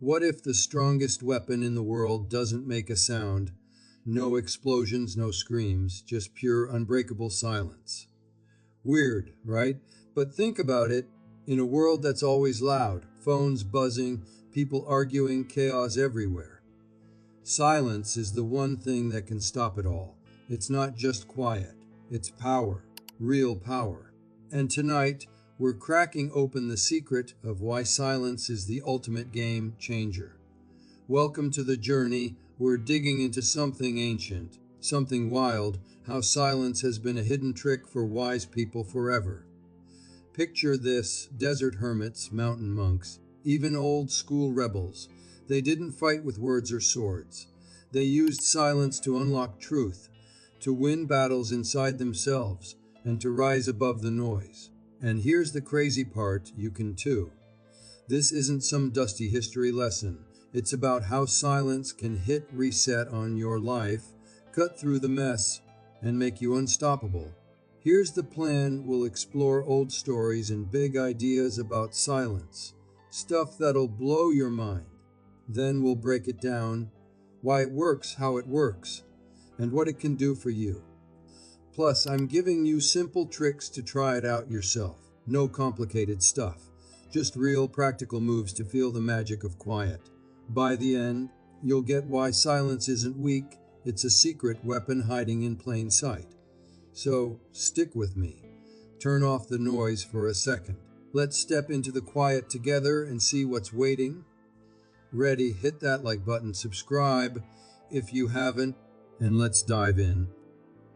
What if the strongest weapon in the world doesn't make a sound? No explosions, no screams, just pure unbreakable silence. Weird, right? But think about it. In a world that's always loud, phones buzzing, people arguing, chaos everywhere. Silence is the one thing that can stop it all. It's not just quiet, it's power, real power. And tonight, we're cracking open the secret of why silence is the ultimate game changer. Welcome to the journey. We're digging into something ancient, something wild, how silence has been a hidden trick for wise people forever. Picture this: desert hermits, mountain monks, even old school rebels. They didn't fight with words or swords. They used silence to unlock truth, to win battles inside themselves, and to rise above the noise. And here's the crazy part: you can too. This isn't some dusty history lesson. It's about how silence can hit reset on your life, cut through the mess, and make you unstoppable. Here's the plan. We'll explore old stories and big ideas about silence, stuff that'll blow your mind. Then we'll break it down, why it works, how it works, and what it can do for you. Plus, I'm giving you simple tricks to try it out yourself. No complicated stuff, just real practical moves to feel the magic of quiet. By the end, you'll get why silence isn't weak, it's a secret weapon hiding in plain sight. So, stick with me. Turn off the noise for a second. Let's step into the quiet together and see what's waiting. Ready? Hit that like button, subscribe if you haven't, and let's dive in.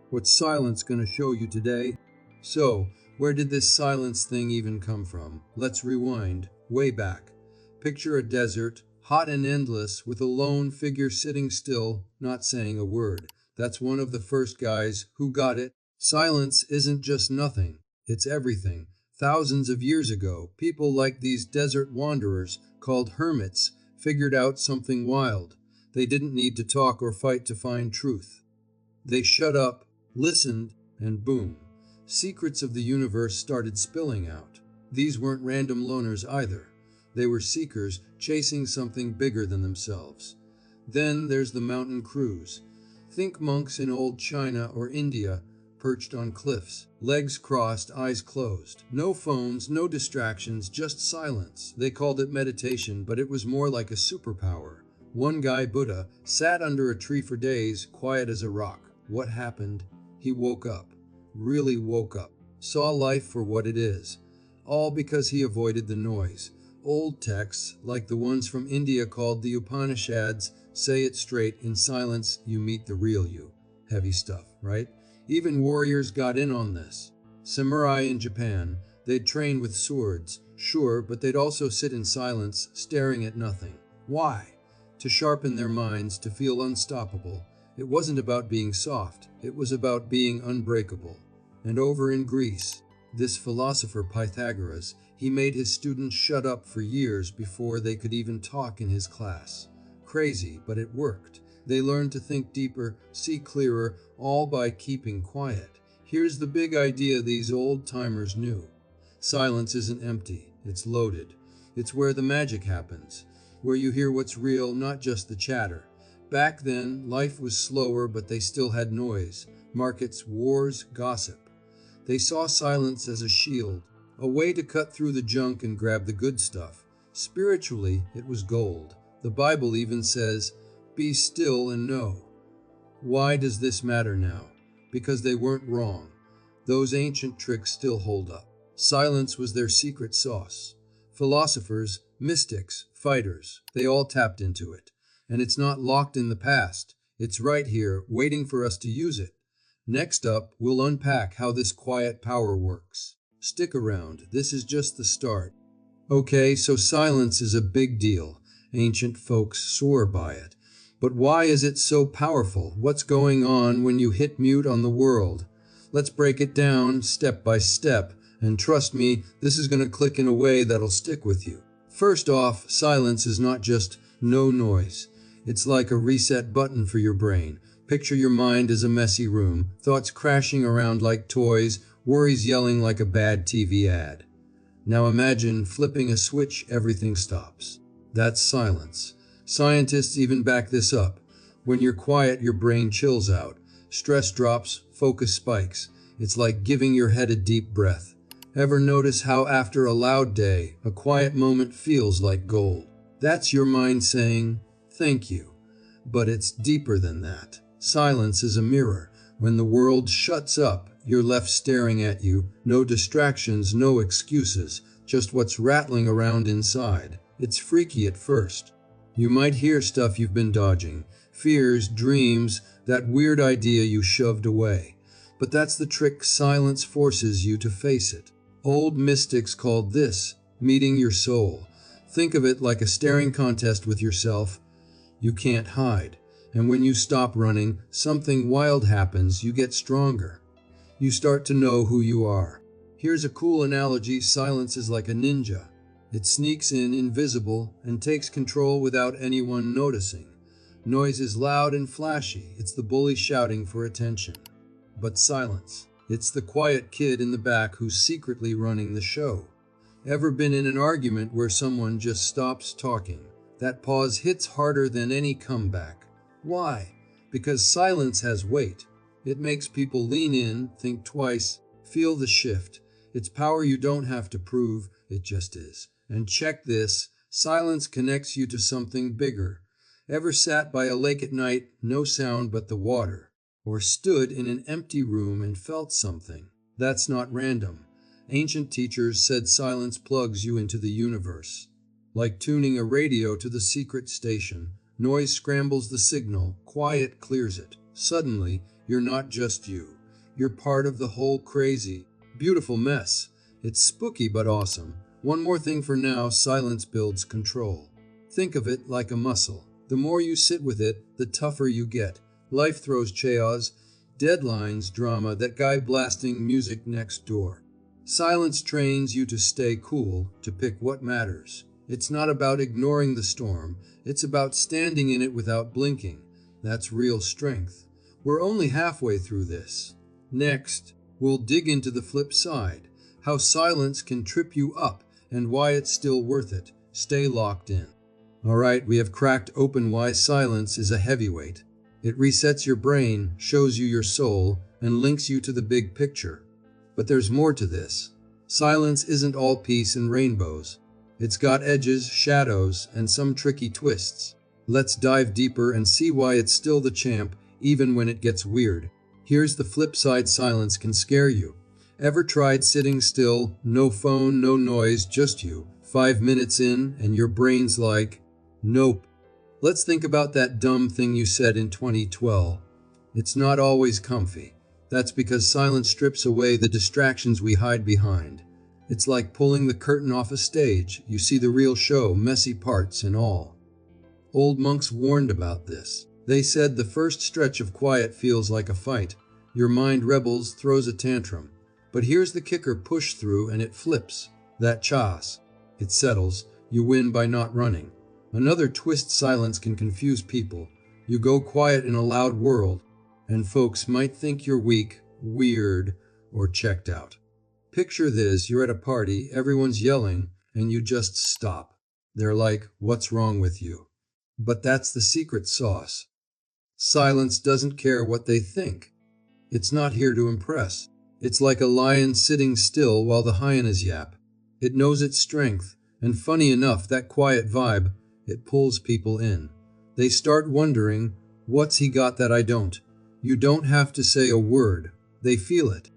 What's silence gonna show you today? So, where did this silence thing even come from? Let's rewind, way back. Picture a desert, hot and endless, with a lone figure sitting still, not saying a word. That's one of the first guys who got it. Silence isn't just nothing, it's everything. Thousands of years ago, people like these desert wanderers, called hermits, figured out something wild. They didn't need to talk or fight to find truth. They shut up, listened, and boom, secrets of the universe started spilling out. These weren't random loners either. They were seekers chasing something bigger than themselves. Then there's the mountain crews. Think monks in old China or India, perched on cliffs, legs crossed, eyes closed. No phones, no distractions, just silence. They called it meditation, but it was more like a superpower. One guy, Buddha, sat under a tree for days, quiet as a rock. What happened? He woke up. Really woke up. Saw life for what it is. All because he avoided the noise. Old texts, like the ones from India called the Upanishads, say it straight: in silence you meet the real you. Heavy stuff, right? Even warriors got in on this. Samurai in Japan, they'd train with swords, sure, but they'd also sit in silence, staring at nothing. Why? To sharpen their minds, to feel unstoppable. It wasn't about being soft, it was about being unbreakable. And over in Greece, this philosopher Pythagoras, he made his students shut up for years before they could even talk in his class. Crazy, but it worked. They learned to think deeper, see clearer, all by keeping quiet. Here's the big idea these old-timers knew. Silence isn't empty, it's loaded. It's where the magic happens, where you hear what's real, not just the chatter. Back then, life was slower, but they still had noise, markets, wars, gossip. They saw silence as a shield, a way to cut through the junk and grab the good stuff. Spiritually, it was gold. The Bible even says, "Be still and know." Why does this matter now? Because they weren't wrong. Those ancient tricks still hold up. Silence was their secret sauce. Philosophers, mystics, fighters, they all tapped into it. And it's not locked in the past. It's right here, waiting for us to use it. Next up, we'll unpack how this quiet power works. Stick around, this is just the start. Okay, so silence is a big deal. Ancient folks swore by it. But why is it so powerful? What's going on when you hit mute on the world? Let's break it down step by step, and trust me, this is going to click in a way that'll stick with you. First off, silence is not just no noise. It's like a reset button for your brain. Picture your mind as a messy room, thoughts crashing around like toys, worries yelling like a bad TV ad. Now imagine flipping a switch, everything stops. That's silence. Scientists even back this up. When you're quiet, your brain chills out. Stress drops, focus spikes. It's like giving your head a deep breath. Ever notice how after a loud day, a quiet moment feels like gold? That's your mind saying, thank you. But it's deeper than that. Silence is a mirror. When the world shuts up, you're left staring at you. No distractions, no excuses, just what's rattling around inside. It's freaky at first. You might hear stuff you've been dodging. Fears, dreams, that weird idea you shoved away. But that's the trick. Silence forces you to face it. Old mystics called this meeting your soul. Think of it like a staring contest with yourself. You can't hide. And when you stop running, something wild happens. You get stronger. You start to know who you are. Here's a cool analogy. Silence is like a ninja. It sneaks in invisible and takes control without anyone noticing. Noise is loud and flashy. It's the bully shouting for attention. But silence, it's the quiet kid in the back who's secretly running the show. Ever been in an argument where someone just stops talking? That pause hits harder than any comeback. Why? Because silence has weight. It makes people lean in, think twice, feel the shift. It's power you don't have to prove, it just is. And check this, silence connects you to something bigger. Ever sat by a lake at night, no sound but the water? Or stood in an empty room and felt something? That's not random. Ancient teachers said silence plugs you into the universe. Like tuning a radio to the secret station. Noise scrambles the signal, quiet clears it. Suddenly, you're not just you. You're part of the whole crazy, beautiful mess. It's spooky but awesome. One more thing for now, silence builds control. Think of it like a muscle. The more you sit with it, the tougher you get. Life throws chaos, deadlines, drama, that guy blasting music next door. Silence trains you to stay cool, to pick what matters. It's not about ignoring the storm, it's about standing in it without blinking. That's real strength. We're only halfway through this. Next, we'll dig into the flip side, how silence can trip you up and why it's still worth it. Stay locked in. Alright, we have cracked open why silence is a heavyweight. It resets your brain, shows you your soul, and links you to the big picture. But there's more to this. Silence isn't all peace and rainbows. It's got edges, shadows, and some tricky twists. Let's dive deeper and see why it's still the champ, even when it gets weird. Here's the flip side. Silence can scare you. Ever tried sitting still, no phone, no noise, just you? 5 minutes in, and your brain's like, nope. Let's think about that dumb thing you said in 2012. It's not always comfy. That's because silence strips away the distractions we hide behind. It's like pulling the curtain off a stage. You see the real show, messy parts and all. Old monks warned about this. They said the first stretch of quiet feels like a fight. Your mind rebels, throws a tantrum. But here's the kicker, push through and it flips. That chas. It settles. You win by not running. Another twist, silence can confuse people. You go quiet in a loud world, and folks might think you're weak, weird, or checked out. Picture this, you're at a party, everyone's yelling, and you just stop. They're like, what's wrong with you? But that's the secret sauce. Silence doesn't care what they think. It's not here to impress. It's like a lion sitting still while the hyenas yap. It knows its strength, and funny enough, that quiet vibe, it pulls people in. They start wondering, what's he got that I don't? You don't have to say a word. They feel it.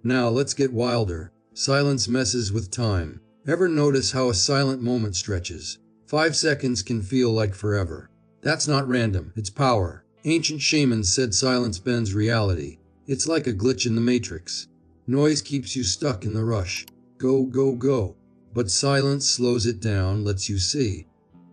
Now let's get wilder. Silence messes with time. Ever notice how a silent moment stretches? 5 seconds can feel like forever. That's not random, it's power. Ancient shamans said silence bends reality. It's like a glitch in the matrix. Noise keeps you stuck in the rush. Go, go, go. But silence slows it down, lets you see.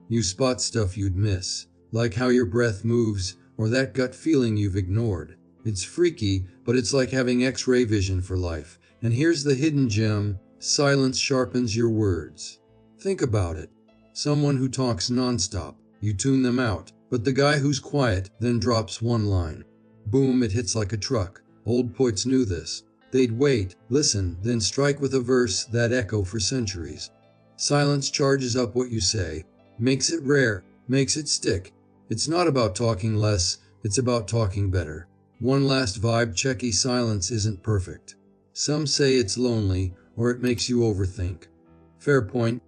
You spot stuff you'd miss, like how your breath moves, or that gut feeling you've ignored. It's freaky, but it's like having X-ray vision for life. And here's the hidden gem, silence sharpens your words. Think about it. Someone who talks nonstop, you tune them out, but the guy who's quiet then drops one line. Boom, it hits like a truck. Old poets knew this. They'd wait, listen, then strike with a verse that echo for centuries. Silence charges up what you say, makes it rare, makes it stick. It's not about talking less, it's about talking better. One last vibe checky: silence isn't perfect. Some say it's lonely, or it makes you overthink. Fair point.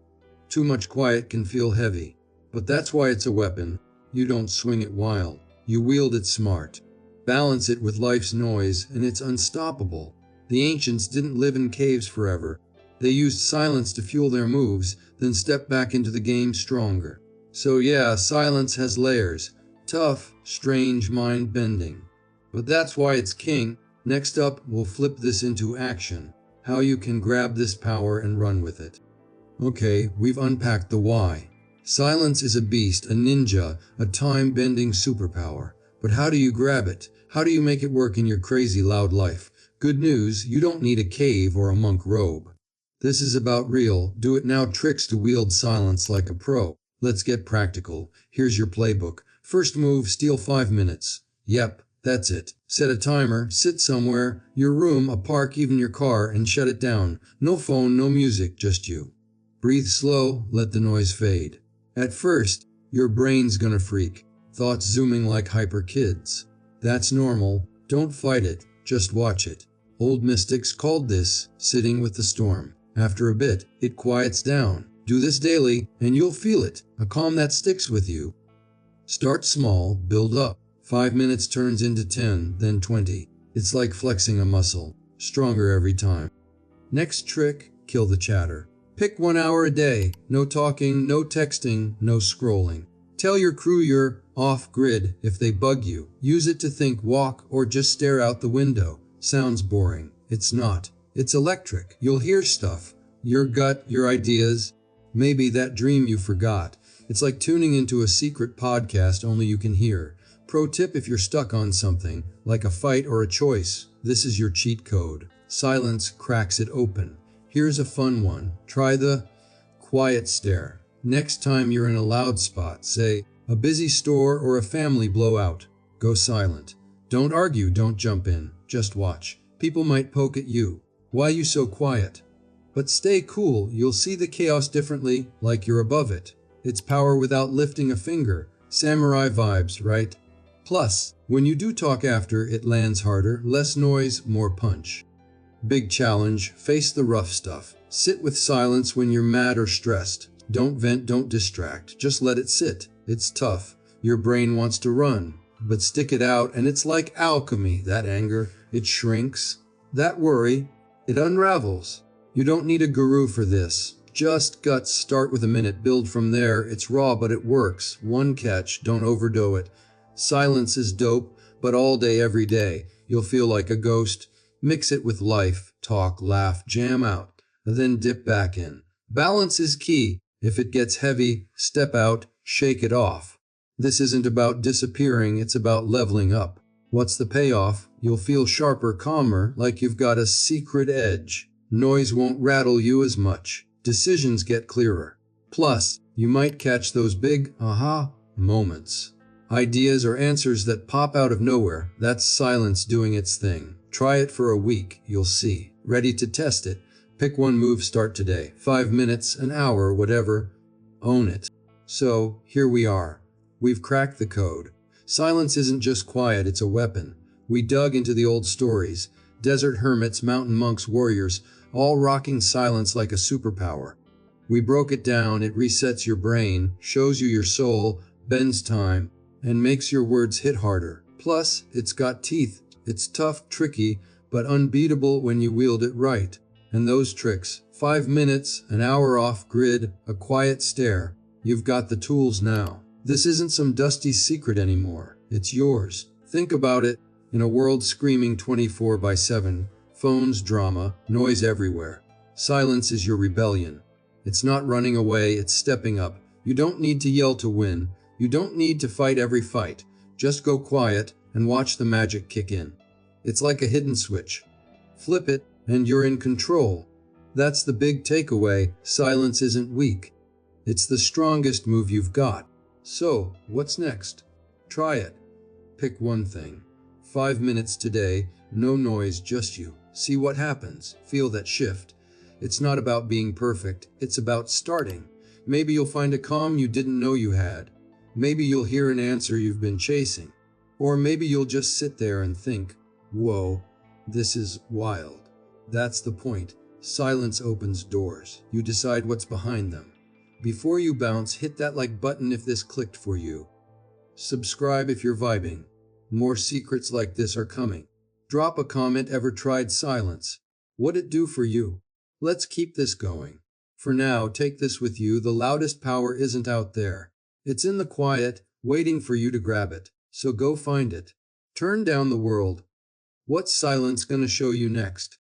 Too much quiet can feel heavy. But that's why it's a weapon. You don't swing it wild. You wield it smart. Balance it with life's noise, and it's unstoppable. The ancients didn't live in caves forever. They used silence to fuel their moves, then stepped back into the game stronger. So yeah, silence has layers. Tough, strange, mind-bending. But that's why it's king. Next up, we'll flip this into action. How you can grab this power and run with it. Okay, we've unpacked the why. Silence is a beast, a ninja, a time-bending superpower. But how do you grab it? How do you make it work in your crazy loud life? Good news, you don't need a cave or a monk robe. This is about real, do-it-now tricks to wield silence like a pro. Let's get practical. Here's your playbook. First move, steal 5 minutes. Yep, that's it. Set a timer, sit somewhere, your room, a park, even your car, and shut it down. No phone, no music, just you. Breathe slow, let the noise fade. At first, your brain's gonna freak. Thoughts zooming like hyper kids. That's normal. Don't fight it, just watch it. Old mystics called this sitting with the storm. After a bit, it quiets down. Do this daily, and you'll feel it, a calm that sticks with you. Start small, build up. 5 minutes turns into 10, then 20. It's like flexing a muscle, stronger every time. Next trick, kill the chatter. Pick 1 hour a day. No talking, no texting, no scrolling. Tell your crew you're off-grid if they bug you. Use it to think, walk, or just stare out the window. Sounds boring. It's not. It's electric. You'll hear stuff. Your gut, your ideas. Maybe that dream you forgot. It's like tuning into a secret podcast only you can hear. Pro tip: if you're stuck on something, like a fight or a choice, this is your cheat code. Silence cracks it open. Here's a fun one. Try the quiet stare. Next time you're in a loud spot, say a busy store or a family blowout, go silent. Don't argue, don't jump in, just watch. People might poke at you. Why you so quiet? But stay cool, you'll see the chaos differently, like you're above it. It's power without lifting a finger. Samurai vibes, right? Plus, when you do talk after, it lands harder, less noise, more punch. Big challenge, face the rough stuff. Sit with silence when you're mad or stressed. Don't vent, don't distract, just let it sit. It's tough. Your brain wants to run, but stick it out and it's like alchemy. That anger, it shrinks. That worry, it unravels. You don't need a guru for this. Just guts. Start with a minute, build from there. It's raw, but it works. One catch, don't overdo it. Silence is dope, but all day, every day, you'll feel like a ghost. Mix it with life, talk, laugh, jam out, and then dip back in. Balance is key. If it gets heavy, step out, shake it off. This isn't about disappearing, it's about leveling up. What's the payoff? You'll feel sharper, calmer, like you've got a secret edge. Noise won't rattle you as much. Decisions get clearer. Plus, you might catch those big aha moments. Ideas or answers that pop out of nowhere. That's silence doing its thing. Try it for a week, you'll see. Ready to test it? Pick one move, start today. 5 minutes, an hour, whatever. Own it. So, here we are. We've cracked the code. Silence isn't just quiet, it's a weapon. We dug into the old stories. Desert hermits, mountain monks, warriors, all rocking silence like a superpower. We broke it down, it resets your brain, shows you your soul, bends time, and makes your words hit harder. Plus, it's got teeth. It's tough, tricky, but unbeatable when you wield it right. And those tricks, 5 minutes, an hour off grid, a quiet stare, you've got the tools now. This isn't some dusty secret anymore. It's yours. Think about it. In a world screaming 24/7, phones, drama, noise everywhere. Silence is your rebellion. It's not running away, it's stepping up. You don't need to yell to win. You don't need to fight every fight. Just go quiet and watch the magic kick in. It's like a hidden switch. Flip it, and you're in control. That's the big takeaway. Silence isn't weak. It's the strongest move you've got. So, what's next? Try it. Pick one thing. 5 minutes today, no noise, just you. See what happens. Feel that shift. It's not about being perfect, it's about starting. Maybe you'll find a calm you didn't know you had. Maybe you'll hear an answer you've been chasing. Or maybe you'll just sit there and think, whoa, this is wild. That's the point. Silence opens doors. You decide what's behind them. Before you bounce, hit that like button if this clicked for you. Subscribe if you're vibing. More secrets like this are coming. Drop a comment. Ever tried silence? What'd it do for you? Let's keep this going. For now, take this with you. The loudest power isn't out there. It's in the quiet, waiting for you to grab it. So go find it. Turn down the world. What's silence gonna show you next?